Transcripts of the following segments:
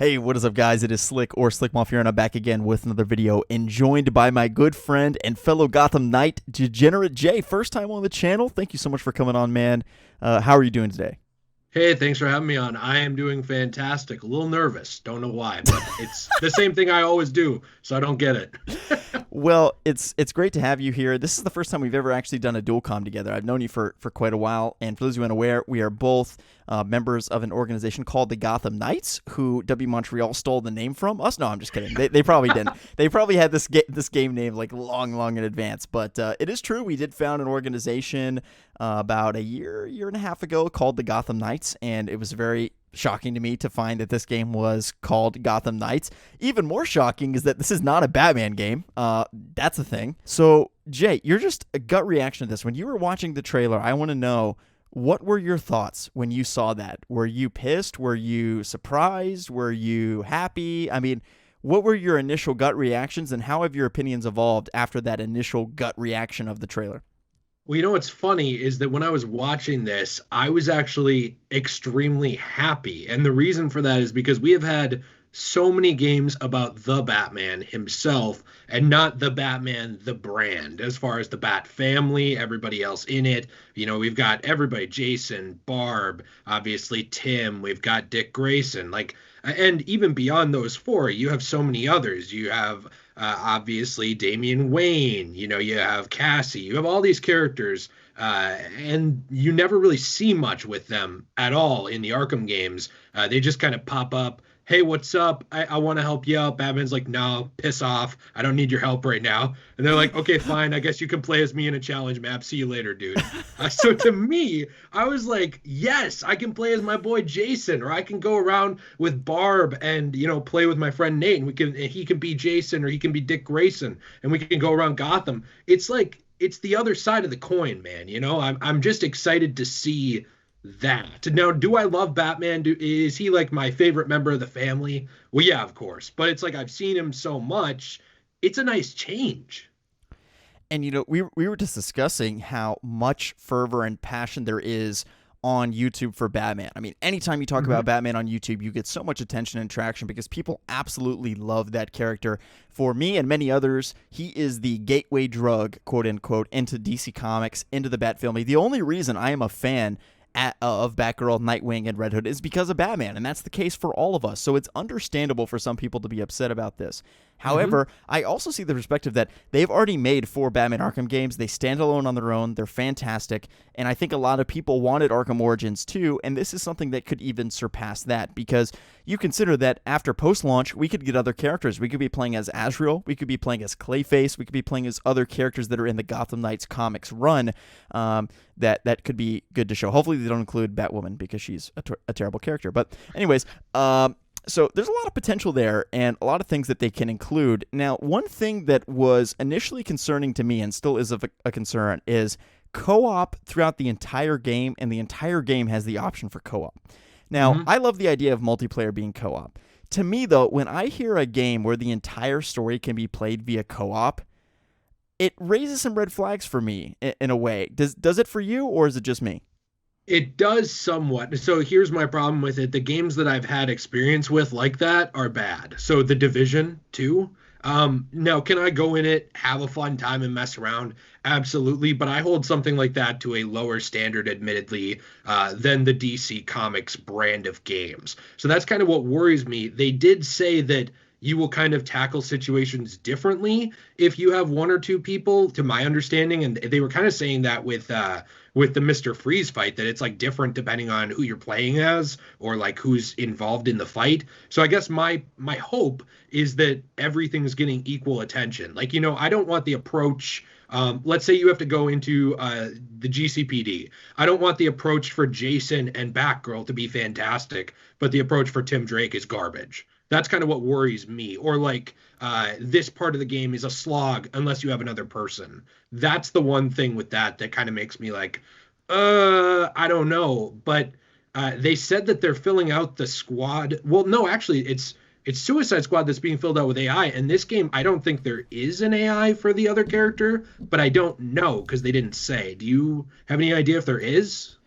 Hey, what is up, guys? It is Slick or Slick Mafia, and I'm back again with another video, and joined by my good friend and fellow Gotham Knight, Degenerate Jay. First time on the channel. Thank you so much for coming on, man. How are you doing today? Hey, thanks for having me on. I am doing fantastic. A little nervous. Don't know why, but it's the same thing I always do, so I don't get it. Well, it's great to have you here. This is the first time we've ever actually done a dual com together. I've known you for quite a while, and for those who are unaware, we are both members of an organization called the Gotham Knights, who W Montreal stole the name from us. No, I'm just kidding. They probably didn't. They probably had this game name like long in advance. But it is true. We did found an organization about a year and a half ago called the Gotham Knights, and it was very shocking to me to find that this game was called Gotham Knights. Even more shocking is that this is not a Batman game. That's a thing. So, Jay, you're just a gut reaction to this. When you were watching the trailer, I want to know, what were your thoughts when you saw that? Were you pissed? Were you surprised? Were you happy? I mean, what were your initial gut reactions, and how have your opinions evolved after that initial gut reaction of the trailer? Well, you know what's funny is that when I was watching this, I was actually extremely happy. And the reason for that is because we have had so many games about the Batman himself and not the Batman, the brand, as far as the Bat family, everybody else in it. You know, we've got everybody, Jason, Barb, obviously Tim, we've got Dick Grayson, and even beyond those four, you have so many others. You have obviously Damian Wayne, you know, you have Cassie, you have all these characters, and you never really see much with them at all in the Arkham games. They just kind of pop up. Hey, what's up? I want to help you out. Batman's like, no, piss off. I don't need your help right now. And they're like, okay, fine. I guess you can play as me in a challenge map. See you later, dude. So to me, I was like, yes, I can play as my boy Jason, or I can go around with Barb and, you know, play with my friend Nate, and he can be Jason, or he can be Dick Grayson, and we can go around Gotham. It's like, it's the other side of the coin, man. You know, I'm just excited to see that. Now, do I love Batman? Is he like my favorite member of the family? Well, yeah, of course. But it's like I've seen him so much. It's a nice change. And, you know, we were just discussing how much fervor and passion there is on YouTube for Batman. I mean, anytime you talk about Batman on YouTube, you get so much attention and traction because people absolutely love that character. For me and many others, he is the gateway drug, quote unquote, into DC Comics, into the Bat family. The only reason I am a fan of Batgirl, Nightwing, and Red Hood is because of Batman, and that's the case for all of us. So it's understandable for some people to be upset about this. However, I also see the perspective that they've already made 4 Batman Arkham games. They stand alone on their own. They're fantastic, and I think a lot of people wanted Arkham Origins too, and this is something that could even surpass that, because you consider that after post-launch, we could get other characters. We could be playing as Azrael. We could be playing as Clayface. We could be playing as other characters that are in the Gotham Knights comics run that could be good to show. Hopefully they don't include Batwoman because she's a terrible character. But anyways, so there's a lot of potential there and a lot of things that they can include. Now, one thing that was initially concerning to me and still is a concern is co-op throughout the entire game, and the entire game has the option for co-op. Now, I love the idea of multiplayer being co-op. To me, though, when I hear a game where the entire story can be played via co-op, it raises some red flags for me in a way. Does it for you, or is it just me? It does somewhat. So here's my problem with it. The games that I've had experience with like that are bad. So The Division 2. Now, can I go in it, have a fun time, and mess around? Absolutely. But I hold something like that to a lower standard, admittedly, than the DC Comics brand of games. So that's kind of what worries me. They did say that you will kind of tackle situations differently if you have 1 or 2 people, to my understanding. And they were kind of saying that with the Mr. Freeze fight, that it's like different depending on who you're playing as, or like who's involved in the fight. So I guess my hope is that everything's getting equal attention. Like, you know, I don't want the approach. Let's say you have to go into the GCPD. I don't want the approach for Jason and Batgirl to be fantastic, but the approach for Tim Drake is garbage. That's kind of what worries me. Or like this part of the game is a slog unless you have another person. That's the one thing with that kind of makes me like, I don't know. But they said that they're filling out the squad. Well, no, actually, it's Suicide Squad that's being filled out with AI. And this game, I don't think there is an AI for the other character, but I don't know because they didn't say. Do you have any idea if there is?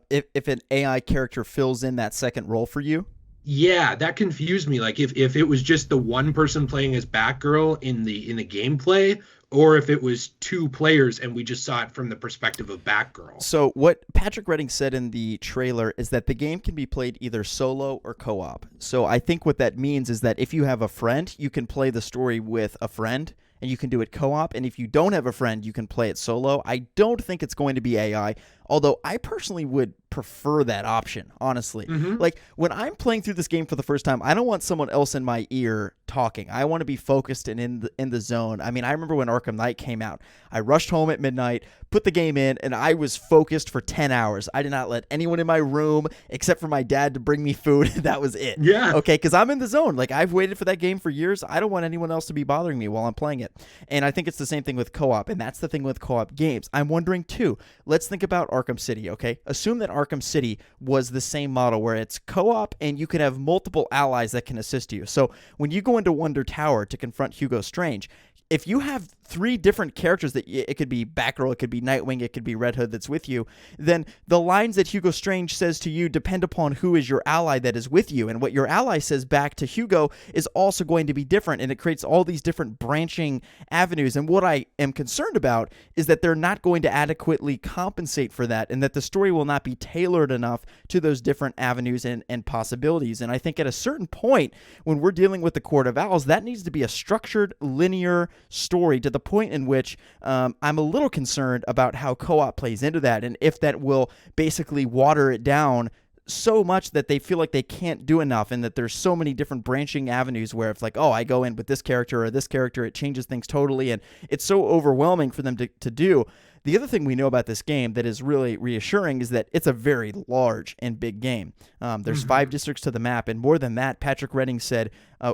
If an AI character fills in that second role for you? Yeah, that confused me. Like if it was just the one person playing as Batgirl in the gameplay, or if it was two players and we just saw it from the perspective of Batgirl. So what Patrick Redding said in the trailer is that the game can be played either solo or co-op. So I think what that means is that if you have a friend, you can play the story with a friend and you can do it co-op, and if you don't have a friend, you can play it solo. I don't think it's going to be AI, although I personally would prefer that option, honestly. Hmm. Like when I'm playing through this game for the first time, I don't want someone else in my ear talking. I want to be focused and in the zone. I mean, I remember when Arkham Knight came out. I rushed home at midnight, put the game in, and I was focused for 10 hours. I did not let anyone in my room except for my dad to bring me food. That was it. Yeah. Okay, because I'm in the zone. Like I've waited for that game for years. I don't want anyone else to be bothering me while I'm playing it. And I think it's the same thing with co-op, and that's the thing with co-op games. I'm wondering too, let's think about Arkham City, okay? Assume that Arkham City was the same model where it's co-op and you could have multiple allies that can assist you. So when you go into Wonder Tower to confront Hugo Strange, if you have three different characters, that it could be Batgirl, it could be Nightwing, it could be Red Hood that's with you, then the lines that Hugo Strange says to you depend upon who is your ally that is with you, and what your ally says back to Hugo is also going to be different, and it creates all these different branching avenues. And what I am concerned about is that they're not going to adequately compensate for that, and that the story will not be tailored enough to those different avenues and possibilities. And I think at a certain point, when we're dealing with the Court of Owls, that needs to be a structured, linear story, to the point in which I'm a little concerned about how co-op plays into that, and if that will basically water it down so much that they feel like they can't do enough, and that there's so many different branching avenues where if like, oh, I go in with this character or this character, it changes things totally, and it's so overwhelming for them to do. The other thing we know about this game that is really reassuring is that it's a very large and big game. There's 5 districts to the map, and more than that, Patrick Redding said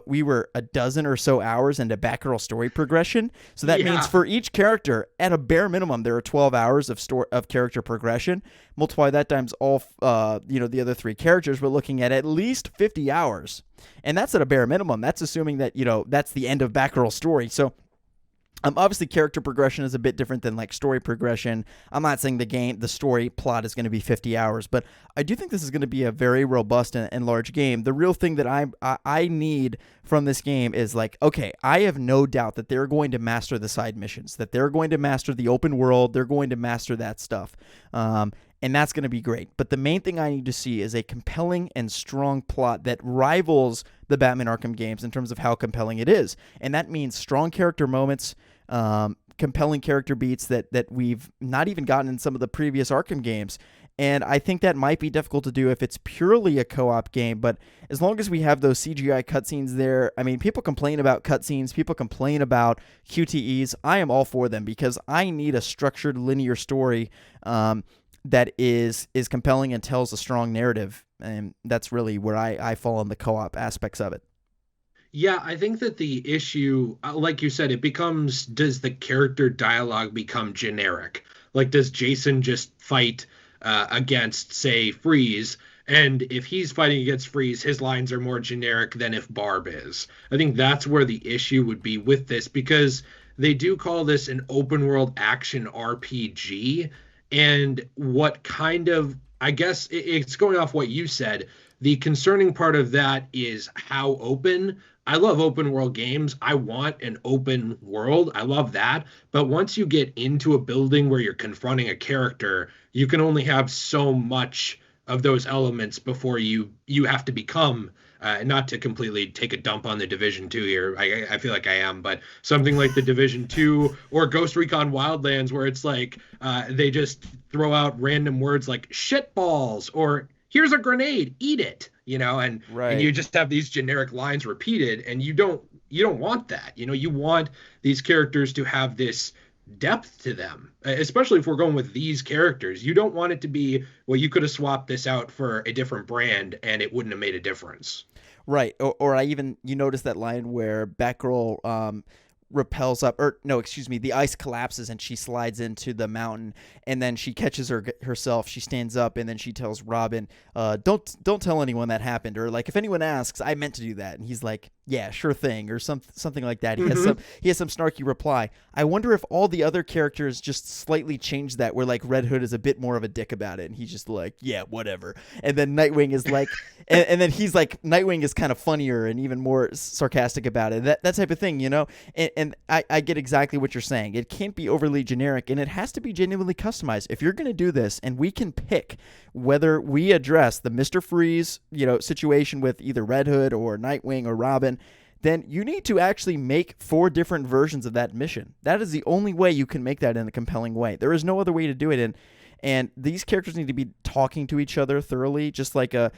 we were a dozen or so hours into Batgirl story progression. So that means for each character, at a bare minimum, there are 12 hours of character progression. Multiply that times all the other 3 characters, we're looking at least 50 hours, and that's at a bare minimum. That's assuming that that's the end of Batgirl's story. So obviously, character progression is a bit different than like story progression. I'm not saying the story plot is going to be 50 hours, but I do think this is going to be a very robust and large game. The real thing that I need from this game is like, okay, I have no doubt that they're going to master the side missions, that they're going to master the open world, they're going to master that stuff. And that's going to be great. But the main thing I need to see is a compelling and strong plot that rivals the Batman Arkham games in terms of how compelling it is. And that means strong character moments, compelling character beats that we've not even gotten in some of the previous Arkham games. And I think that might be difficult to do if it's purely a co-op game. But as long as we have those CGI cutscenes there, I mean, people complain about cutscenes, people complain about QTEs. I am all for them because I need a structured linear story that is compelling and tells a strong narrative, and that's really where I fall on the co-op aspects of it. Yeah, I think that the issue, like you said, it becomes, does the character dialogue become generic? Like, does Jason just fight against, say, Freeze? And if he's fighting against Freeze, his lines are more generic than if Barb is. I think that's where the issue would be with this, because they do call this an open world action RPG. And what kind of, I guess it's going off what you said. The concerning part of that is how open. I love open world games. I want an open world. I love that. But once you get into a building where you're confronting a character, you can only have so much of those elements before you have to become, not to completely take a dump on the Division 2 here. I feel like I am, but something like the Division 2 or Ghost Recon Wildlands, where it's like they just throw out random words like shitballs or here's a grenade, eat it, and you just have these generic lines repeated, and you don't want that. You want these characters to have this depth to them, especially if we're going with these characters. You don't want it to be, well, you could have swapped this out for a different brand and it wouldn't have made a difference. Right. Or I even, you notice that line where Batgirl repels up, or no, excuse me, the ice collapses and she slides into the mountain, and then she catches herself. She stands up and then she tells Robin, don't tell anyone that happened, or like, if anyone asks, I meant to do that. And he's like, yeah, sure thing, or something like that. Mm-hmm. He has some snarky reply. I wonder if all the other characters just slightly changed that, where like Red Hood is a bit more of a dick about it, and he's just like, yeah, whatever. And then Nightwing is like, and then he's like, Nightwing is kind of funnier and even more sarcastic about it. That type of thing, you know. And I get exactly what you're saying. It can't be overly generic, and it has to be genuinely customized. If you're gonna do this, and we can pick whether we address the Mr. Freeze, you know, situation with either Red Hood or Nightwing or Robin, then you need to actually make 4 different versions of that mission. That is the only way you can make that in a compelling way. There is no other way to do it. And these characters need to be talking to each other thoroughly. Just like a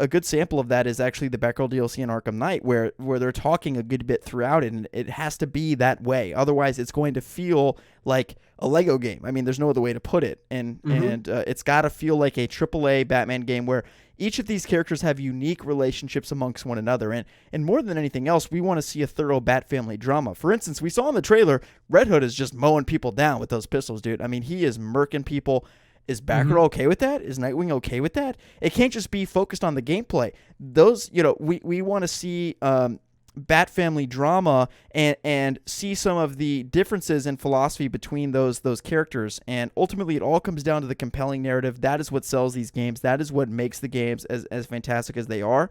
good sample of that is actually the Batgirl DLC in Arkham Knight, where they're talking a good bit throughout it, and it has to be that way. Otherwise, it's going to feel like a Lego game. I mean, there's no other way to put it. And it's got to feel like a AAA Batman game where each of these characters have unique relationships amongst one another. And more than anything else, we want to see a thorough Bat family drama. For instance, we saw in the trailer, Red Hood is just mowing people down with those pistols, dude. I mean, he is murking people. Is Batgirl okay with that? Is Nightwing okay with that? It can't just be focused on the gameplay. Those, you know, we want to see Bat family drama and see some of the differences in philosophy between those characters. And ultimately, it all comes down to the compelling narrative. That is what sells these games. That is what makes the games as fantastic as they are.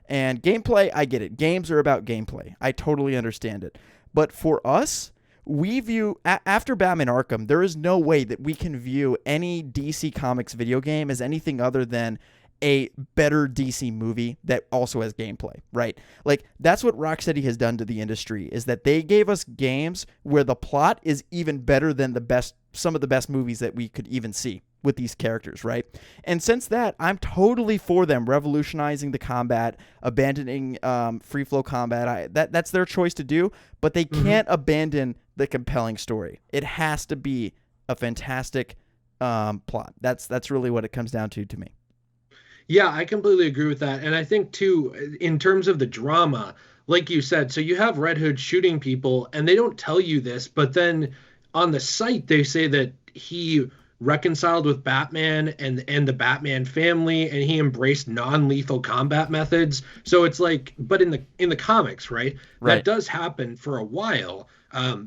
And gameplay, I get it. Games are about gameplay. I totally understand it. But for us, we view, after Batman Arkham, there is no way that we can view any DC Comics video game as anything other than a better DC movie that also has gameplay, right? Like, that's what Rocksteady has done to the industry, is that they gave us games where the plot is even better than some of the best movies that we could even see with these characters, right? And since that, I'm totally for them revolutionizing the combat, abandoning free flow combat. That's their choice to do, but they can't abandon the compelling story. It has to be a fantastic plot. That's really what it comes down to me. Yeah, I completely agree with that. And I think, too, in terms of the drama, like you said, so you have Red Hood shooting people, and they don't tell you this, but then on the site, they say that he reconciled with Batman and the Batman family, and he embraced non-lethal combat methods. So it's like, but in the comics, right? That does happen for a while.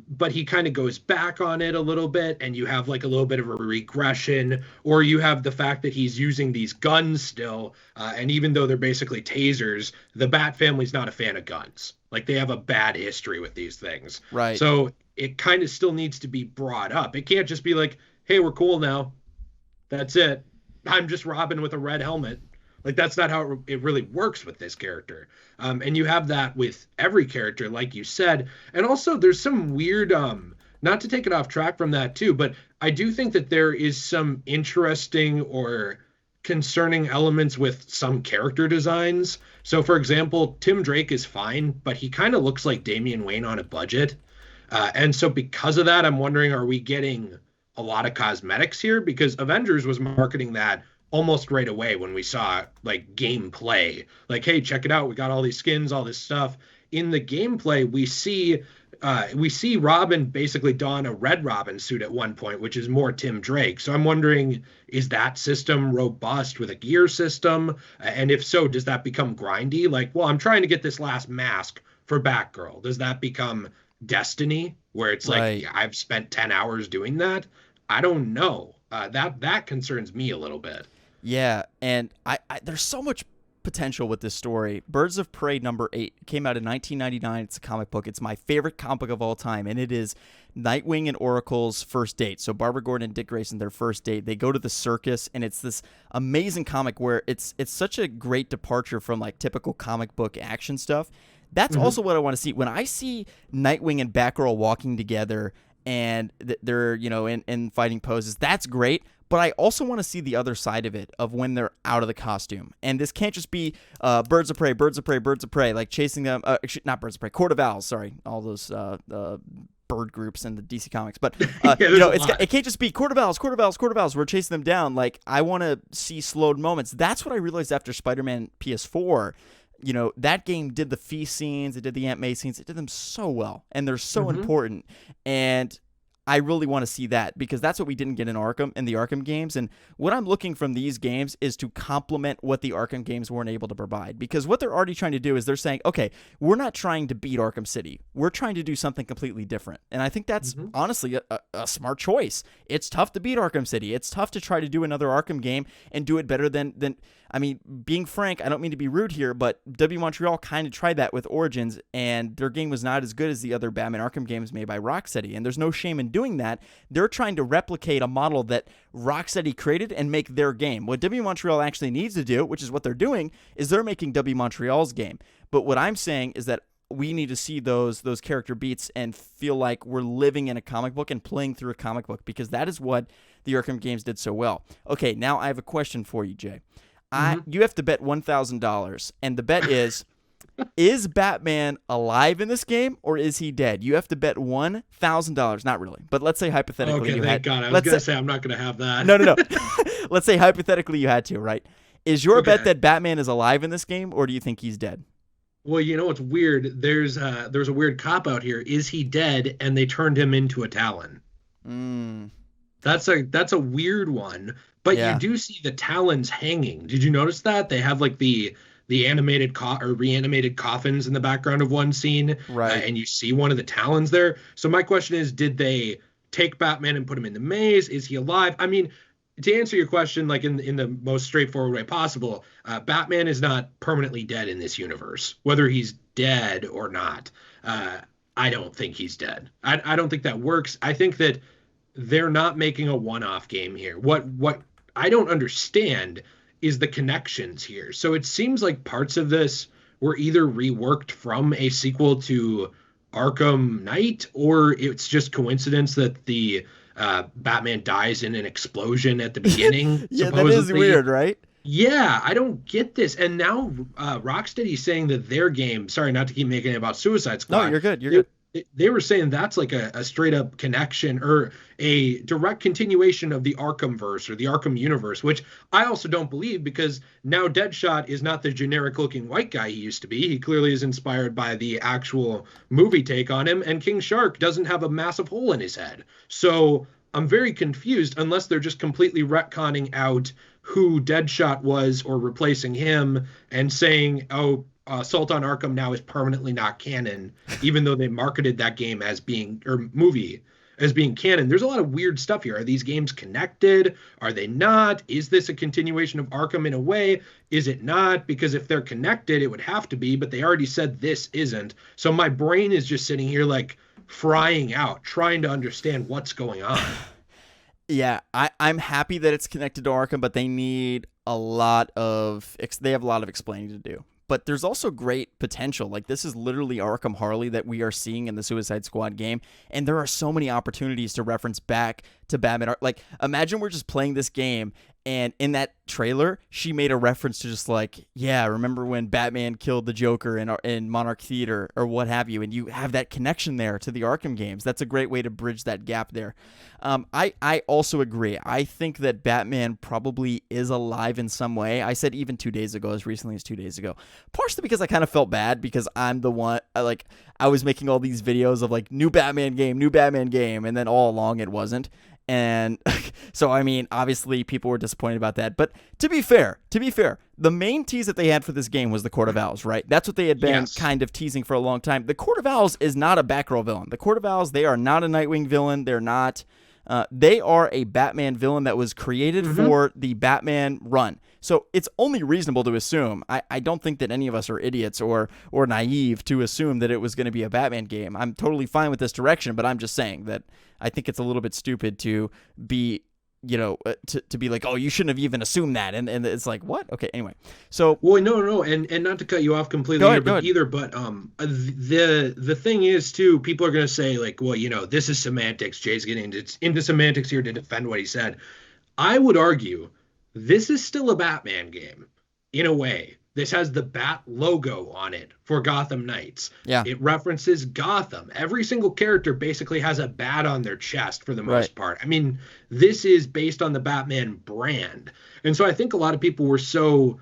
But he kind of goes back on it a little bit, and you have like a little bit of a regression, or you have the fact that he's using these guns still, and even though they're basically tasers, the Bat family's not a fan of guns. Like, they have a bad history with these things. Right. So it kind of still needs to be brought up. It can't just be like, hey, we're cool now. That's it. I'm just Robin with a red helmet. Like, that's not how it really works with this character. And you have that with every character, like you said. And also, there's some weird, not to take it off track from that too, but I do think that there is some interesting or concerning elements with some character designs. So, for example, Tim Drake is fine, but he kind of looks like Damian Wayne on a budget. And so because of that, I'm wondering, are we getting a lot of cosmetics here? Because Avengers was marketing that almost right away when we saw like gameplay, like, hey, check it out, we got all these skins, all this stuff. In the gameplay, we see Robin basically don a Red Robin suit at one point, which is more Tim Drake. So I'm wondering, is that system robust with a gear system? And if so, does that become grindy? Like, well, I'm trying to get this last mask for Batgirl. Does that become Destiny, where it's like, I've spent 10 hours doing that? I don't know. That concerns me a little bit. Yeah, and I there's so much potential with this story. Birds of Prey #8 came out in 1999. It's a comic book. It's my favorite comic book of all time, and it is Nightwing and Oracle's first date. So Barbara Gordon and Dick Grayson, their first date. They go to the circus, and it's this amazing comic where it's such a great departure from like typical comic book action stuff. That's also what I want to see. When I see Nightwing and Batgirl walking together and they're, you know, in fighting poses, that's great. But I also want to see the other side of it, of when they're out of the costume. And this can't just be Birds of Prey, like chasing them. Not Birds of Prey, Court of Owls, sorry. All those bird groups in the DC Comics. But, you know, it can't just be Court of Owls. We're chasing them down. Like, I want to see slowed moments. That's what I realized after Spider-Man PS4. You know, that game did the feast scenes, it did the Aunt May scenes, it did them so well, and they're so important. And I really want to see that because that's what we didn't get in the Arkham games. And what I'm looking from these games is to complement what the Arkham games weren't able to provide. Because what they're already trying to do is they're saying, okay, we're not trying to beat Arkham City. We're trying to do something completely different. And I think that's honestly a smart choice. It's tough to beat Arkham City. It's tough to try to do another Arkham game and do it better than I mean, being frank, I don't mean to be rude here, but W Montreal kind of tried that with Origins, and their game was not as good as the other Batman Arkham games made by Rocksteady, and there's no shame in doing that. They're trying to replicate a model that Rocksteady created and make their game. What W Montreal actually needs to do, which is what they're doing, is they're making W Montreal's game. But what I'm saying is that we need to see those character beats and feel like we're living in a comic book and playing through a comic book, because that is what the Arkham games did so well. Okay, now I have a question for you, Jay. You have to bet $1,000, and the bet is Batman alive in this game, or is he dead? You have to bet $1,000. Not really, but let's say hypothetically. Okay, thank God. I was going to say I'm not going to have that. No. Let's say hypothetically you had to, right? Is your bet that Batman is alive in this game, or do you think he's dead? Well, you know what's weird? There's a weird cop out here. Is he dead? And they turned him into a Talon. That's a weird one. But you do see the Talons hanging. Did you notice that? They have like the animated reanimated coffins in the background of one scene. Right. And you see one of the Talons there. So my question is, did they take Batman and put him in the maze? Is he alive? I mean, to answer your question, like in the most straightforward way possible, Batman is not permanently dead in this universe. Whether he's dead or not, I don't think he's dead. I don't think that works. I think that they're not making a one-off game here. What I don't understand is the connections here. So it seems like parts of this were either reworked from a sequel to Arkham Knight, or it's just coincidence that the Batman dies in an explosion at the beginning. Yeah, that is weird, right? Yeah, I don't get this. And now Rocksteady's saying that their game, sorry not to keep making it about Suicide Squad. No, you're good. You're good. They were saying that's like a straight up connection or a direct continuation of the Arkhamverse or the Arkham universe, which I also don't believe, because now Deadshot is not the generic looking white guy he used to be. He clearly is inspired by the actual movie take on him, and King Shark doesn't have a massive hole in his head. So I'm very confused, unless they're just completely retconning out who Deadshot was or replacing him and saying, oh, Assault on Arkham now is permanently not canon, even though they marketed that game as being, or movie as being canon. There's a lot of weird stuff here. Are these games connected? Are they not? Is this a continuation of Arkham in a way? Is it not? Because if they're connected, it would have to be, but they already said this isn't. So my brain is just sitting here like frying out, trying to understand what's going on. Yeah, I'm happy that it's connected to Arkham, but they have a lot of explaining to do. But there's also great potential. Like, this is literally Arkham Harley that we are seeing in the Suicide Squad game, and there are so many opportunities to reference back to Batman. Like, imagine we're just playing this game, and in that trailer, she made a reference to just like, yeah, remember when Batman killed the Joker in Monarch Theater or what have you, and you have that connection there to the Arkham games. That's a great way to bridge that gap there. I also agree. I think that Batman probably is alive in some way. I said even 2 days ago, as recently as 2 days ago, partially because I kind of felt bad because I'm the one, I was making all these videos of like new Batman game, and then all along it wasn't. And so, I mean, obviously people were disappointed about that. But to be fair, the main tease that they had for this game was the Court of Owls, right? That's what they had been kind of teasing for a long time. The Court of Owls is not a back row villain. The Court of Owls, they are not a Nightwing villain. They're not. They are a Batman villain that was created for the Batman run. So it's only reasonable to assume. I don't think that any of us are idiots or naive to assume that it was going to be a Batman game. I'm totally fine with this direction, but I'm just saying that I think it's a little bit stupid to be, to be like, oh, you shouldn't have even assumed that. And it's like, what? Okay, anyway. So well, no, and not to cut you off completely here, but the thing is too, people are gonna say like, well, this is semantics. Jay's getting into semantics here to defend what he said. I would argue this is still a Batman game in a way. This has the Bat logo on it for Gotham Knights. Yeah. It references Gotham. Every single character basically has a bat on their chest for the most part. I mean, this is based on the Batman brand. And so I think a lot of people were so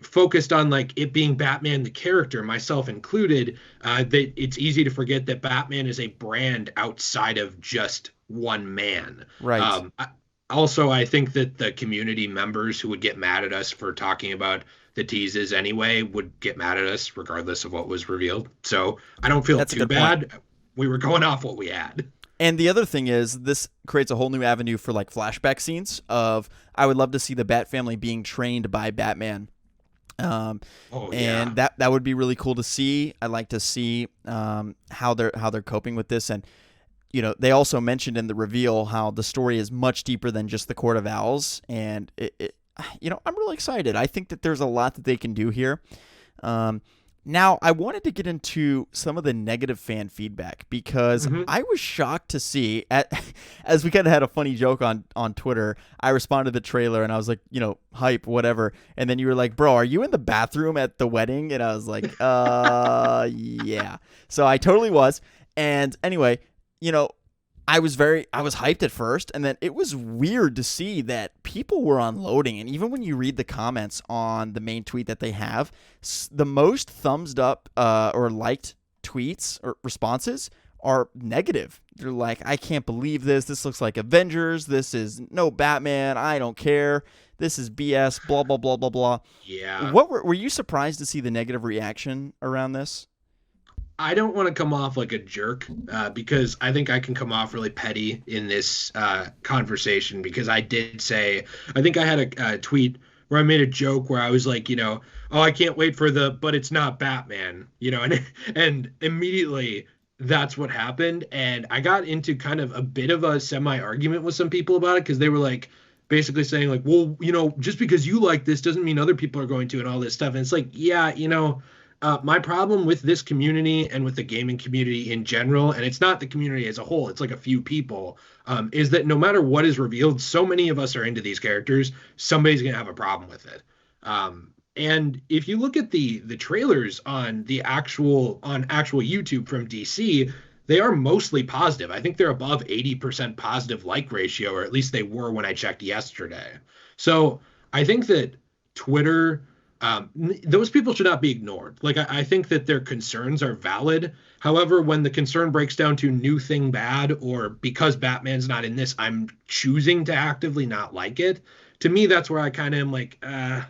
focused on like it being Batman the character, myself included, that it's easy to forget that Batman is a brand outside of just one man. Right. Also, I think that the community members who would get mad at us for talking about the teases anyway would get mad at us regardless of what was revealed. So I don't feel That's a too good point. bad. We were going off what we had. And the other thing is, this creates a whole new avenue for like flashback scenes of I would love to see the Bat family being trained by Batman. Oh yeah. And that would be really cool to see. I'd like to see how they're coping with this. And they also mentioned in the reveal how the story is much deeper than just the Court of Owls, and I'm really excited. I think that there's a lot that they can do here. Now, I wanted to get into some of the negative fan feedback because Hmm. I was shocked to see, as we kind of had a funny joke on Twitter, I responded to the trailer and I was like, hype, whatever. And then you were like, bro, are you in the bathroom at the wedding? And I was like, yeah. So I totally was. And anyway, I was hyped at first, and then it was weird to see that people were unloading. And even when you read the comments on the main tweet that they have, the most thumbs up or liked tweets or responses are negative. They're like, I can't believe this. This looks like Avengers. This is no Batman. I don't care. This is BS. Blah blah blah blah blah. Yeah. What were you surprised to see the negative reaction around this? I don't want to come off like a jerk because I think I can come off really petty in this conversation because I did say, I think I had a tweet where I made a joke where I was like, oh, I can't wait for but it's not Batman, and immediately that's what happened. And I got into kind of a bit of a semi argument with some people about it because they were like, basically saying like, well, just because you like this doesn't mean other people are going to and all this stuff. And it's like, yeah, my problem with this community and with the gaming community in general, and it's not the community as a whole, it's like a few people, is that no matter what is revealed, so many of us are into these characters, somebody's going to have a problem with it. And if you look at the trailers on actual YouTube from DC, they are mostly positive. I think they're above 80% positive like ratio, or at least they were when I checked yesterday. So I think that Twitter, those people should not be ignored. Like, I think that their concerns are valid. However, when the concern breaks down to new thing bad or because Batman's not in this, I'm choosing to actively not like it. To me, that's where I kind of am like, I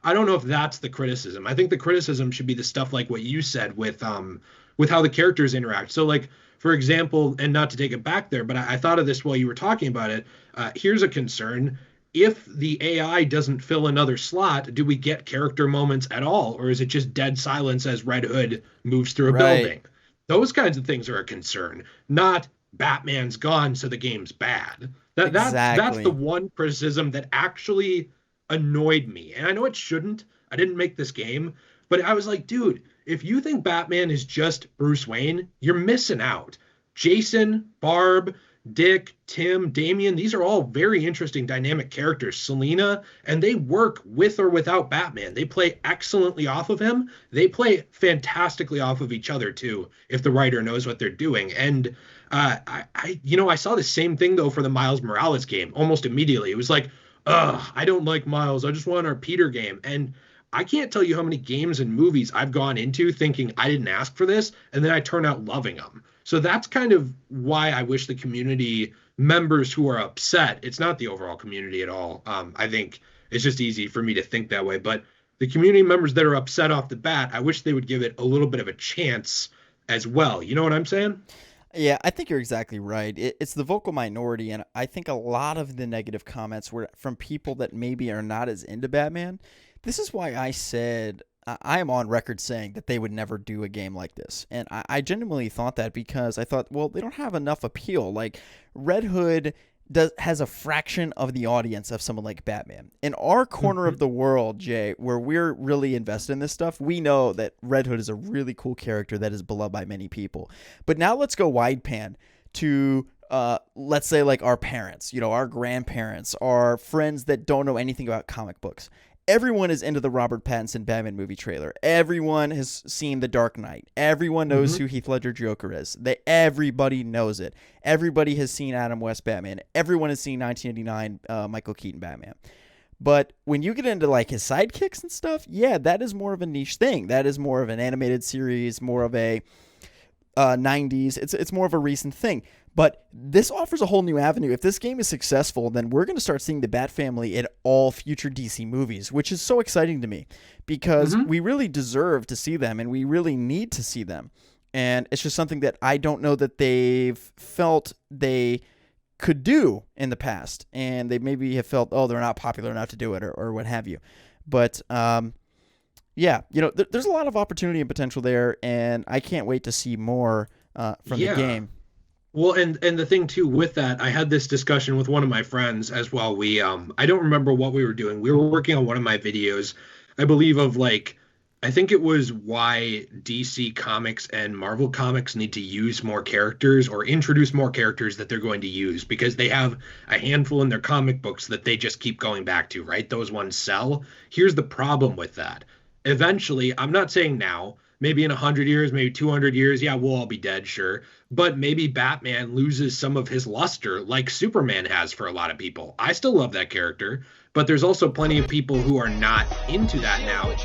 don't know if that's the criticism. I think the criticism should be the stuff like what you said with how the characters interact. So, like, for example, and not to take it back there, but I thought of this while you were talking about it. Here's a concern. If the AI doesn't fill another slot, do we get character moments at all? Or is it just dead silence as Red Hood moves through a building? Those kinds of things are a concern, not Batman's gone, so the game's bad. That's the one criticism that actually annoyed me. And I know it shouldn't. I didn't make this game, but I was like, dude, if you think Batman is just Bruce Wayne, you're missing out. Jason, Barb, Dick, Tim, Damian, these are all very interesting dynamic characters. Selina, and they work with or without Batman. They play excellently off of him. They play fantastically off of each other too, if the writer knows what they're doing. And I saw the same thing though for the Miles Morales game almost immediately. It was like, ugh, I don't like Miles. I just want our Peter game. And I can't tell you how many games and movies I've gone into thinking I didn't ask for this, and then I turn out loving them. So that's kind of why I wish the community members who are upset, it's not the overall community at all. I think it's just easy for me to think that way. But the community members that are upset off the bat, I wish they would give it a little bit of a chance as well. You know what I'm saying? Yeah, I think you're exactly right. It's the vocal minority, and I think a lot of the negative comments were from people that maybe are not as into Batman. This is why I said I am on record saying that they would never do a game like this. And I genuinely thought that because I thought, well, they don't have enough appeal. Like, Red Hood has a fraction of the audience of someone like Batman. In our corner of the world, Jay, where we're really invested in this stuff, we know that Red Hood is a really cool character that is beloved by many people. But now let's go wide pan to let's say like our parents, our grandparents, our friends that don't know anything about comic books. Everyone is into the Robert Pattinson Batman movie trailer. Everyone has seen The Dark Knight. Everyone knows who Heath Ledger Joker is. Everybody knows it. Everybody has seen Adam West Batman. Everyone has seen 1989 Michael Keaton Batman. But when you get into like his sidekicks and stuff, yeah, that is more of a niche thing. That is more of an animated series, more of a 90s. It's more of a recent thing. But this offers a whole new avenue. If this game is successful, then we're going to start seeing the Bat Family in all future DC movies, which is so exciting to me because we really deserve to see them and we really need to see them. And it's just something that I don't know that they've felt they could do in the past. And they maybe have felt, oh, they're not popular enough to do it or what have you. But yeah, there's a lot of opportunity and potential there. And I can't wait to see more from the game. Well, and the thing too with that, I had this discussion with one of my friends as well. We I don't remember what we were doing. We were working on one of my videos, I believe, of like, I think it was why DC Comics and Marvel Comics need to use more characters or introduce more characters that they're going to use, because they have a handful in their comic books that they just keep going back to, right? Those ones sell. Here's the problem with that. Eventually, I'm not saying now, maybe in 100 years, maybe 200 years, yeah, we'll all be dead, sure. But maybe Batman loses some of his luster like Superman has for a lot of people. I still love that character, but there's also plenty of people who are not into that now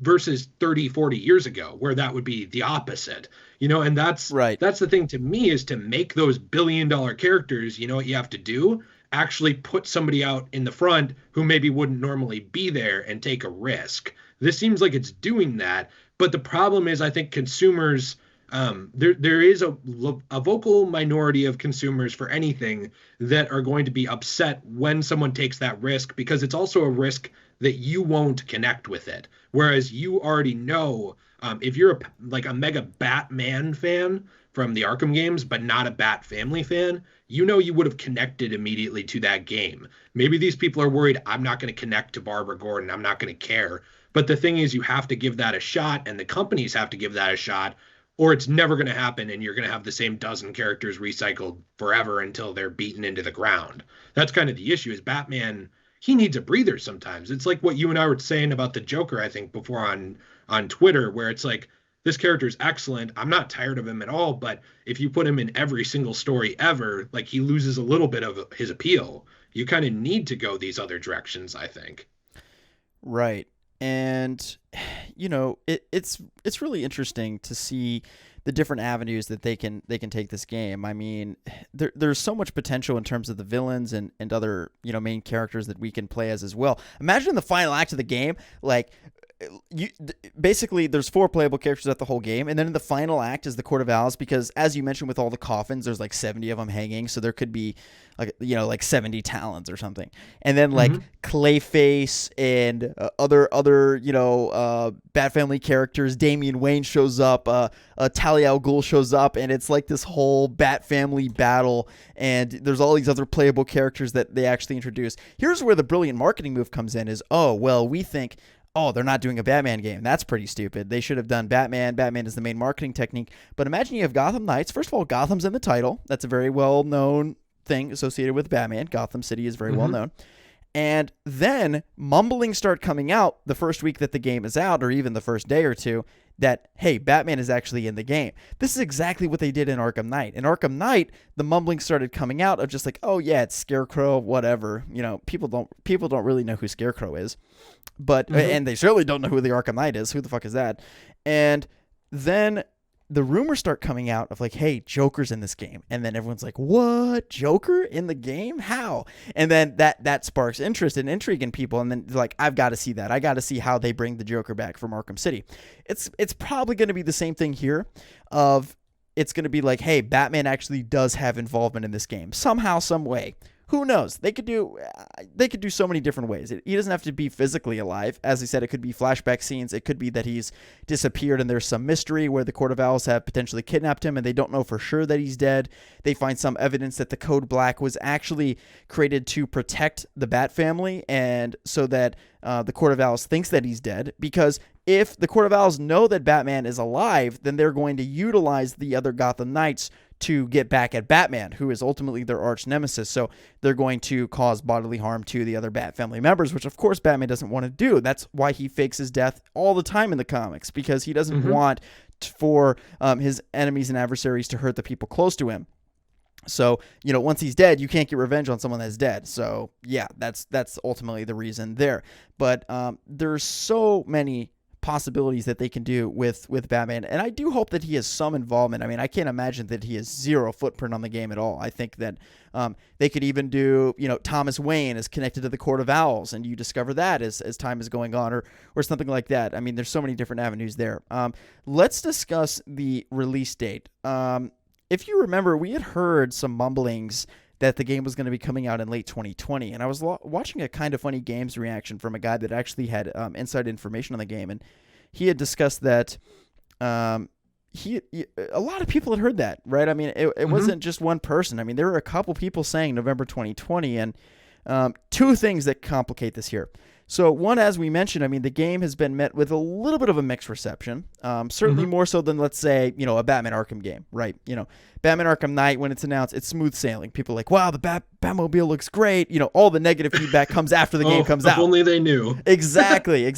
versus 30, 40 years ago, where that would be the opposite. And that's right. That's the thing to me, is to make those billion-dollar characters, what you have to do? Actually put somebody out in the front who maybe wouldn't normally be there and take a risk. This seems like it's doing that. But the problem is, I think consumers, there is a vocal minority of consumers for anything that are going to be upset when someone takes that risk, because it's also a risk that you won't connect with it. Whereas you already know, if you're a mega Batman fan from the Arkham games, but not a Bat Family fan, you would have connected immediately to that game. Maybe these people are worried, I'm not going to connect to Barbara Gordon, I'm not going to care. But the thing is, you have to give that a shot, and the companies have to give that a shot, or it's never going to happen, and you're going to have the same dozen characters recycled forever until they're beaten into the ground. That's kind of the issue, is Batman, he needs a breather sometimes. It's like what you and I were saying about the Joker, I think, before on Twitter, where it's like, this character is excellent. I'm not tired of him at all, but if you put him in every single story ever, like, he loses a little bit of his appeal. You kind of need to go these other directions, I think. Right. And it's really interesting to see the different avenues that they can take this game. I mean, there's so much potential in terms of the villains and other main characters that we can play as well. Imagine the final act of the game, like, basically there's 4 playable characters at the whole game, and then in the final act is the Court of Owls, because as you mentioned, with all the coffins, there's like 70 of them hanging, so there could be like 70 talons or something, and then like Clayface and other Bat Family characters. Damian Wayne shows up, Talia al Ghul shows up, and it's like this whole Bat Family battle, and there's all these other playable characters that they actually introduce. Here's where the brilliant marketing move comes in, is, oh, well, we think, oh, they're not doing a Batman game. That's pretty stupid. They should have done Batman. Batman is the main marketing technique. But imagine you have Gotham Knights. First of all, Gotham's in the title. That's a very well-known thing associated with Batman. Gotham City is very well-known. And then mumblings start coming out the first week that the game is out, or even the first day or two, that, hey, Batman is actually in the game. This is exactly what they did in Arkham Knight. In Arkham Knight, the mumbling started coming out of just like, oh yeah, it's Scarecrow, whatever. People don't really know who Scarecrow is, but and they certainly don't know who the Arkham Knight is. Who the fuck is that? And then the rumors start coming out of like, hey, Joker's in this game. And then everyone's like, what? Joker in the game? How? And then that sparks interest and intrigue in people. And then like, I've got to see that. I got to see how they bring the Joker back from Arkham City. It's probably going to be the same thing here of, it's going to be like, hey, Batman actually does have involvement in this game somehow, some way. Who knows? They could do so many different ways. He doesn't have to be physically alive. As I said, it could be flashback scenes. It could be that he's disappeared and there's some mystery where the Court of Owls have potentially kidnapped him and they don't know for sure that he's dead. They find some evidence that the Code Black was actually created to protect the Bat Family, and so that the Court of Owls thinks that he's dead, because if the Court of Owls know that Batman is alive, then they're going to utilize the other Gotham Knights to get back at Batman, who is ultimately their arch nemesis. So they're going to cause bodily harm to the other Bat Family members, which of course Batman doesn't want to do. That's why he fakes his death all the time in the comics, because he doesn't want for his enemies and adversaries to hurt the people close to him. So, once he's dead, you can't get revenge on someone that's dead. So yeah, that's ultimately the reason there. But there's so many possibilities that they can do with Batman. And I do hope that he has some involvement. I mean, I can't imagine that he has zero footprint on the game at all. I think that they could even do, Thomas Wayne is connected to the Court of Owls, and you discover that as time is going on, or something like that. I mean, there's so many different avenues there. Let's discuss the release date. If you remember, we had heard some mumblings that the game was going to be coming out in late 2020. And I was watching a Kind of Funny Games reaction from a guy that actually had inside information on the game. And he had discussed that a lot of people had heard that, right? I mean, it wasn't just one person. I mean, there were a couple people saying November 2020. And two things that complicate this here. So one, as we mentioned, I mean, the game has been met with a little bit of a mixed reception, certainly more so than, let's say, a Batman Arkham game, right? Batman Arkham Knight, when it's announced, it's smooth sailing. People are like, wow, the Batmobile looks great. All the negative feedback comes after the game comes out. If only they knew. Exactly.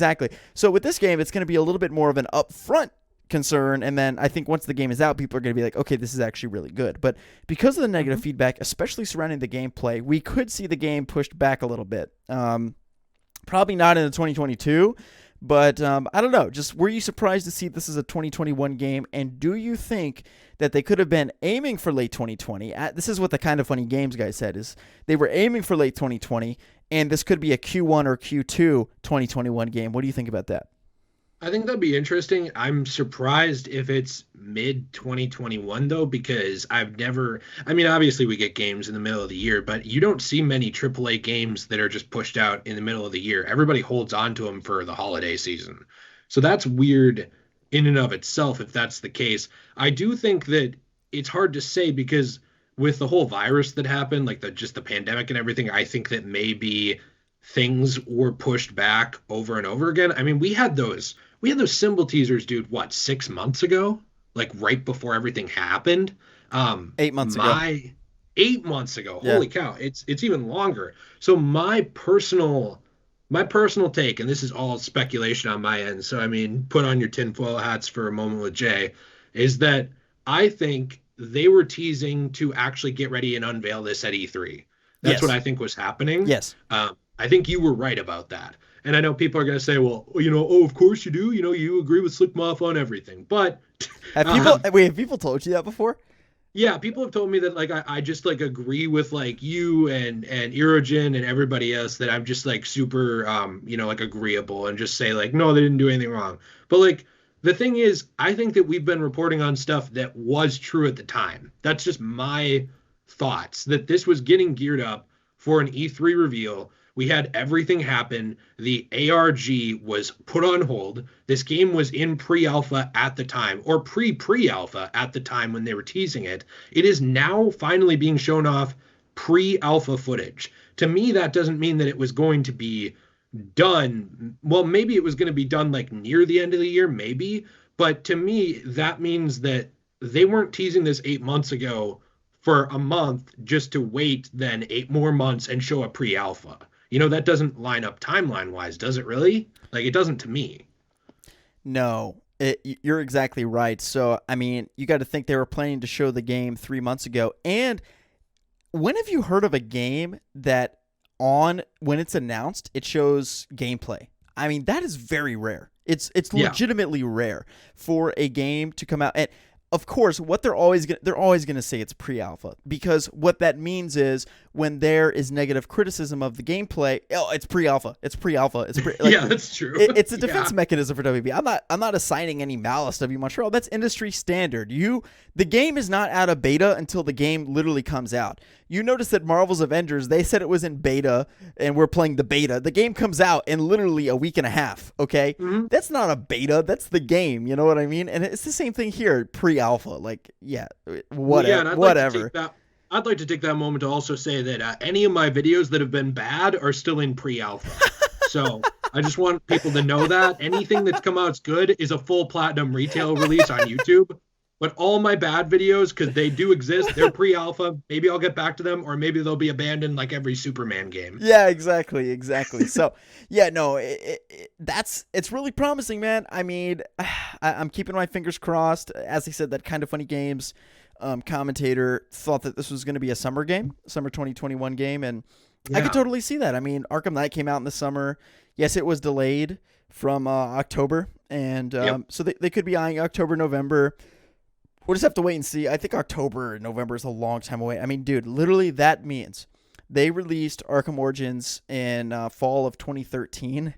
So with this game, it's going to be a little bit more of an upfront concern, and then I think once the game is out, people are going to be like, okay, this is actually really good. But because of the negative feedback, especially surrounding the gameplay, we could see the game pushed back a little bit. Probably not in 2022, but I don't know. Just were you surprised to see this is a 2021 game? And do you think that they could have been aiming for late 2020? This is what the Kind of Funny Games guy said, is they were aiming for late 2020, and this could be a Q1 or Q2 2021 game. What do you think about that? I think that'd be interesting. I'm surprised if it's mid 2021 though, because obviously we get games in the middle of the year, but you don't see many AAA games that are just pushed out in the middle of the year. Everybody holds on to them for the holiday season. So that's weird in and of itself if that's the case. I do think that it's hard to say because with the whole virus that happened, like the pandemic and everything, I think that maybe things were pushed back over and over again. I mean, we had those symbol teasers, dude, 6 months ago? Like right before everything happened? 8 months ago. 8 months ago. Yeah. Holy cow. It's even longer. So my personal take, and this is all speculation on my end, so I mean, put on your tinfoil hats for a moment with Jay, is that I think they were teasing to actually get ready and unveil this at E3. That's what I think was happening. Yes. I think you were right about that. And I know people are going to say, well, of course you do. You agree with Slick Moth on everything. But have people told you that before? Yeah, people have told me that I just agree with you and Erogen and everybody else, that I'm just super agreeable and just say no, they didn't do anything wrong. But the thing is, I think that we've been reporting on stuff that was true at the time. That's just my thoughts, that this was getting geared up for an E3 reveal. We had everything happen. The ARG was put on hold. This game was in pre-alpha at the time, or pre-alpha at the time when they were teasing it. It is now finally being shown off pre-alpha footage. To me, that doesn't mean that it was going to be done. Well, maybe it was going to be done near the end of the year, maybe. But to me, that means that they weren't teasing this 8 months ago for a month just to wait then 8 more months and show a pre-alpha. That doesn't line up timeline-wise, does it really? It doesn't to me. No, you're exactly right. So, I mean, you got to think they were planning to show the game 3 months ago. And when have you heard of a game that when it's announced, it shows gameplay? I mean, that is very rare. It's legitimately rare for a game to come out. And of course, what they're always going to say it's pre-alpha, because what that means is when there is negative criticism of the gameplay, it's pre-alpha. Yeah, that's true. It's a defense mechanism for WB. I'm not assigning any malice to W Montreal. That's industry standard. The game is not out of beta until the game literally comes out. You notice that Marvel's Avengers, they said it was in beta and we're playing the beta. The game comes out in literally a week and a half, okay? Mm-hmm. That's not a beta. That's the game. You know what I mean? And it's the same thing here, pre-alpha. Whatever. I'd like to take that moment to also say that any of my videos that have been bad are still in pre-alpha. So I just want people to know that. Anything that's come out good is a full platinum retail release on YouTube. But all my bad videos, because they do exist, they're pre-alpha. Maybe I'll get back to them, or maybe they'll be abandoned like every Superman game. Yeah, exactly. So, yeah, no, it's really promising, man. I mean, I'm keeping my fingers crossed. As I said, that Kind of Funny Games commentator thought that this was going to be a summer 2021 game, and I could totally see that. I mean, Arkham Knight came out in the summer. Yes, it was delayed from October. And Yep. so they could be eyeing October, November. We'll just have to wait and see. I think October and November is a long time away. I mean, dude, literally that means they released Arkham Origins in fall of 2013.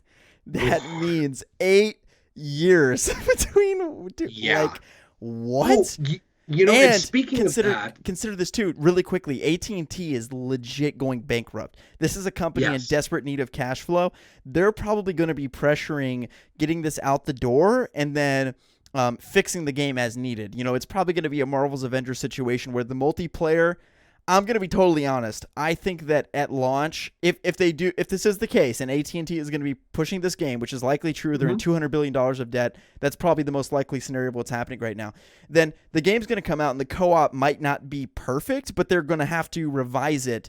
That means 8 years between. Dude, Yeah. Like, what? And speaking of consider that, consider this too, really quickly. AT&T is legit going bankrupt. This is a company in desperate need of cash flow. They're probably going to be pressuring getting this out the door and then fixing the game as needed. It's probably going to be a Marvel's Avengers situation where the multiplayer. I'm going to be totally honest. I think that at launch, if this is the case, and AT&T is going to be pushing this game, which is likely true, they're in $200 billion of debt. That's probably the most likely scenario of what's happening right now. Then the game's going to come out, and the co-op might not be perfect, but they're going to have to revise it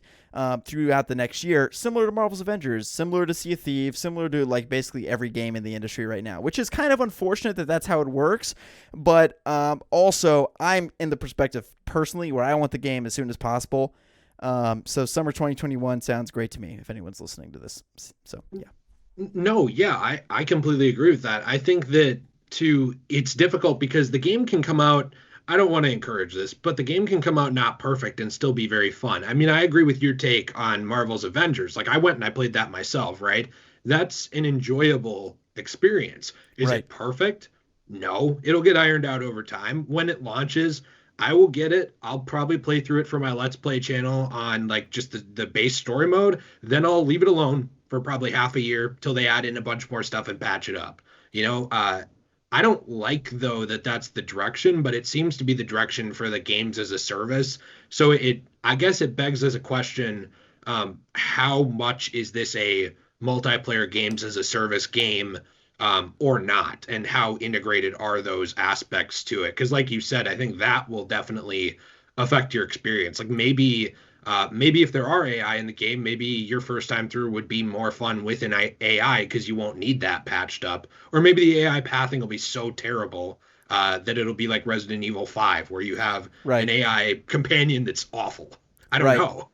throughout the next year, similar to Marvel's Avengers, similar to Sea of Thieves, similar to like basically every game in the industry right now, which is kind of unfortunate that that's how it works. But also, I'm in the perspective personally where I want the game as soon as possible. So summer 2021 sounds great to me if anyone's listening to this. So yeah. No, yeah, I completely agree with that. I think that it's difficult because the game can come out. I don't want to encourage this, but the game can come out not perfect and still be very fun. I mean, I agree with your take on Marvel's Avengers. Like, I went and I played that myself, right? That's an enjoyable experience. Is it perfect? No, it'll get ironed out over time. When it launches, I will get it. I'll probably play through it for my Let's Play channel on like just the base story mode. Then I'll leave it alone for probably half a year till they add in a bunch more stuff and patch it up. I don't like, though, that's the direction, but it seems to be the direction for the games as a service. So I guess it begs as a question, how much is this a multiplayer games as a service game or not? And how integrated are those aspects to it? Because like you said, I think that will definitely affect your experience. Like maybe if there are AI in the game, maybe your first time through would be more fun with an AI because you won't need that patched up. Or maybe the AI pathing will be so terrible that it'll be like Resident Evil 5, where you have an AI companion that's awful. I don't know.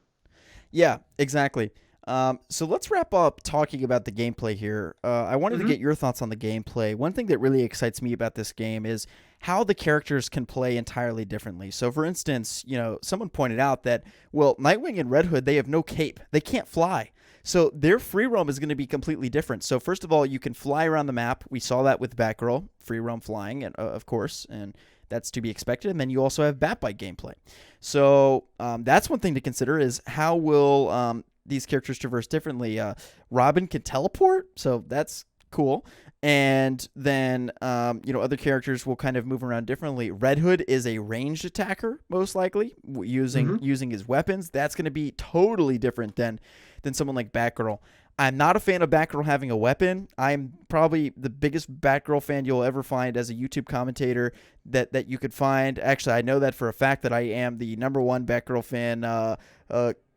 Yeah, exactly. So let's wrap up talking about the gameplay here. I wanted to get your thoughts on the gameplay. One thing that really excites me about this game is how the characters can play entirely differently. So for instance, someone pointed out that, well, Nightwing and Red Hood, they have no cape. They can't fly. So their free roam is going to be completely different. So first of all, you can fly around the map. We saw that with Batgirl, free roam flying, and of course, and that's to be expected. And then you also have Batbite gameplay. So that's one thing to consider is how will these characters traverse differently. Robin can teleport, so that's cool. And then, other characters will kind of move around differently. Red Hood is a ranged attacker, most likely, using his weapons. That's going to be totally different than someone like Batgirl. I'm not a fan of Batgirl having a weapon. I'm probably the biggest Batgirl fan you'll ever find as a YouTube commentator that you could find. Actually, I know that for a fact that I am the #1 Batgirl fan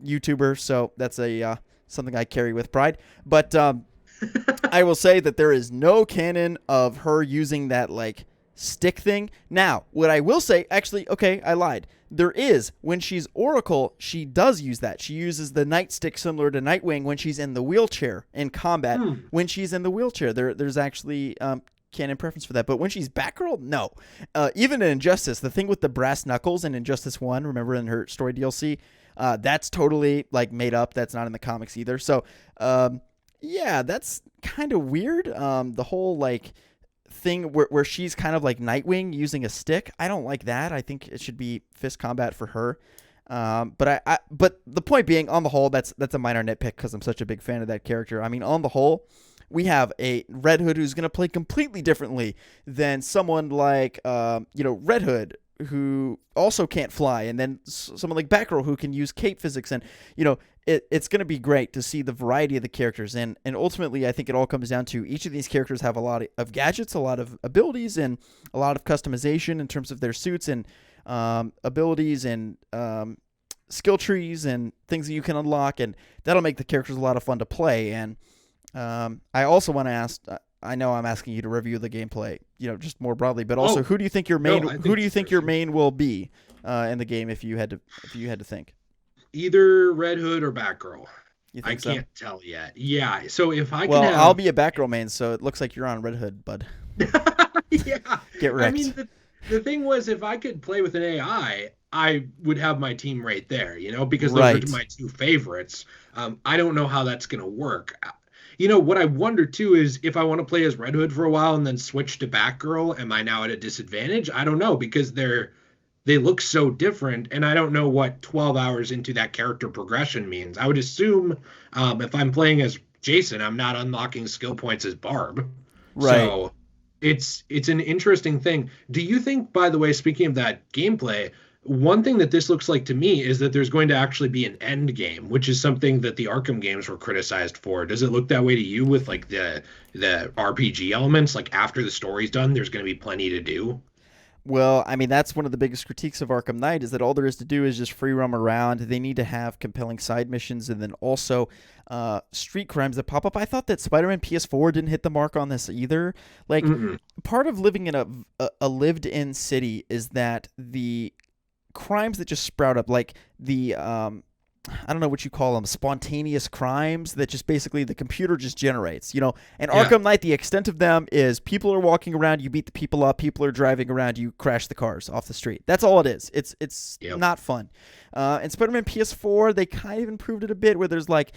YouTuber, so that's something I carry with pride. But I will say that there is no canon of her using that like stick thing. Now, what I will say, actually, okay, I lied. There is, when she's Oracle, she does use that. She uses the nightstick similar to Nightwing when she's in the wheelchair in combat. When she's in the wheelchair, there's actually canon preference for that. But when she's Batgirl, no. Even in Injustice, the thing with the brass knuckles in Injustice 1, remember in her story DLC, that's totally like made up. That's not in the comics either. So, yeah, that's kind of weird. The whole like thing where she's kind of like Nightwing using a stick. I don't like that. I think it should be fist combat for her. But the point being, on the whole, that's a minor nitpick because I'm such a big fan of that character. I mean, on the whole, we have a Red Hood who's going to play completely differently than someone like Red Hood, who also can't fly, and then someone like Batgirl who can use cape physics, and it's going to be great to see the variety of the characters, and ultimately I think it all comes down to each of these characters have a lot of gadgets, a lot of abilities, and a lot of customization in terms of their suits and abilities and skill trees and things that you can unlock, and that'll make the characters a lot of fun to play. And I also want to ask, I know I'm asking you to review the gameplay, just more broadly, but also who do you think your main your main will be in the game if you had to think? Either Red Hood or Batgirl. You think I so? can't tell yet. Yeah. So if I well, can have... I'll be a Batgirl main, so it looks like you're on Red Hood, bud. Yeah. Get I wrecked. mean, the thing was, if I could play with an AI, I would have my team right there, because those are Right. my two favorites. I don't know how that's going to work. What I wonder too is if I want to play as Red Hood for a while and then switch to Batgirl, am I now at a disadvantage? I don't know because they look so different, and I don't know what 12 hours into that character progression means. I would assume if I'm playing as Jason, I'm not unlocking skill points as Barb. Right. So it's an interesting thing. Do you think, by the way, speaking of that gameplay, one thing that this looks like to me is that there's going to actually be an end game, which is something that the Arkham games were criticized for. Does it look that way to you with like the RPG elements? Like after the story's done, there's going to be plenty to do. Well, I mean, that's one of the biggest critiques of Arkham Knight is that all there is to do is just free roam around. They need to have compelling side missions and then also street crimes that pop up. I thought that Spider-Man PS4 didn't hit the mark on this either. Like, Mm-mm. part of living in a lived-in city is that the crimes that just sprout up, like the I don't know what you call them, spontaneous crimes that just basically the computer just generates. And Yeah. Arkham Knight, the extent of them is people are walking around, you beat the people up, people are driving around, you crash the cars off the street. That's all it is. It's Yep. not fun. And Spider-Man PS4, they kind of improved it a bit, where there's like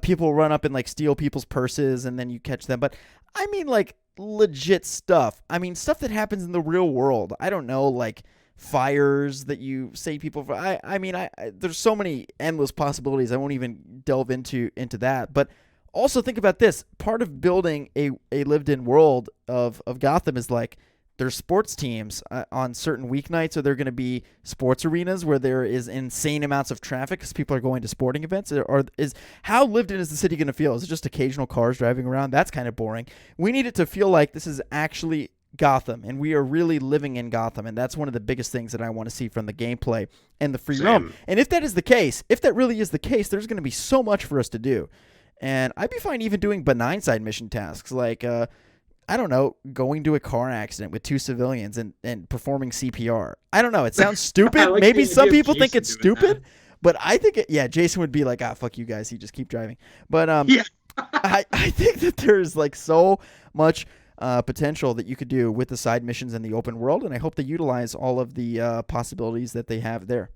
people run up and like steal people's purses, and then you catch them. But I mean, like legit stuff. I mean, stuff that happens in the real world. I don't know, like fires that you save people for. I mean, there's so many endless possibilities. I won't even delve into that. But also think about this. Part of building a lived-in world of Gotham is like there's sports teams on certain weeknights, or there are going to be sports arenas where there is insane amounts of traffic because people are going to sporting events. Or is how lived in is the city going to feel? Is it just occasional cars driving around? That's kind of boring. We need it to feel like this is actually Gotham, and we are really living in Gotham, and that's one of the biggest things that I want to see from the gameplay and the free roam. Same. And if that is the case, if that really is the case, there's going to be so much for us to do. And I'd be fine even doing benign side mission tasks like I don't know, going to a car accident with two civilians and performing CPR. I don't know. It sounds I stupid. like Maybe the some idea of people think Jason it's doing that. stupid, but I think yeah, Jason would be like, fuck you guys. You just keep driving. But Yeah. I think that there's like so much potential that you could do with the side missions in the open world, and I hope they utilize all of the possibilities that they have there.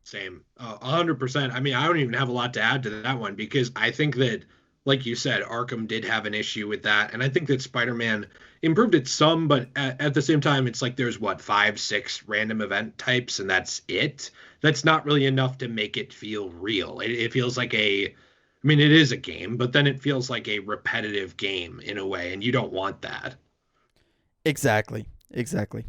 Same. 100%. I mean, I don't even have a lot to add to that one because I think that, like you said, Arkham did have an issue with that. And I think that Spider-Man improved it some, but at the same time, it's like there's what, 5, 6 random event types, and that's it. That's not really enough to make it feel real. It feels like I mean, it is a game, but then it feels like a repetitive game in a way, and you don't want that. Exactly. Exactly.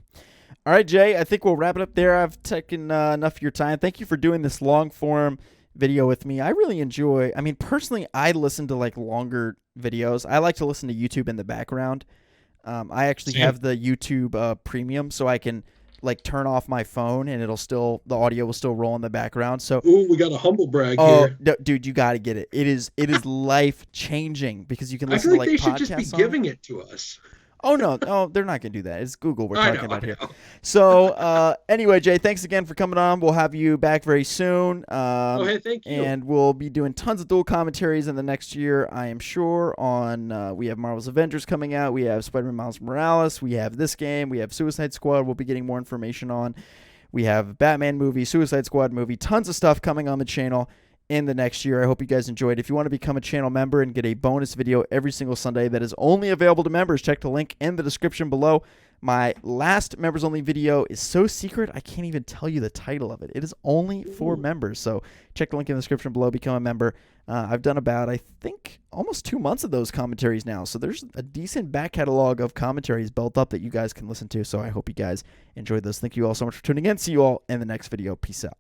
All right, Jay, I think we'll wrap it up there. I've taken enough of your time. Thank you for doing this long form video with me. I really enjoy. I mean, personally, I listen to like longer videos. I like to listen to YouTube in the background. I actually Same. have the YouTube Premium, so I can like turn off my phone and the audio will still roll in the background. So, Ooh, we got a humble brag oh, here. dude, you got to get it. It is life changing because you can I listen feel to like like they should just be podcasts on it. giving it to us. Oh no, they're not gonna do that. It's Google we're I talking know, I about here. know. So anyway, Jay, thanks again for coming on. We'll have you back very soon. Oh, hey, thank you. And we'll be doing tons of dual commentaries in the next year, I am sure. On we have Marvel's Avengers coming out. We have Spider-Man Miles Morales. We have this game. We have Suicide Squad. We'll be getting more information on. We have Batman movie, Suicide Squad movie, tons of stuff coming on the channel in the next year. I hope you guys enjoyed. If you want to become a channel member and get a bonus video every single Sunday that is only available to members, check the link in the description below. My last members only video is so secret I can't even tell you the title of it. It is only for members. So check the link in the description below, become a member. I've done about, I think, almost 2 months of those commentaries now. So there's a decent back catalog of commentaries built up that you guys can listen to. So I hope you guys enjoyed those. Thank you all so much for tuning in. See you all in the next video. Peace out.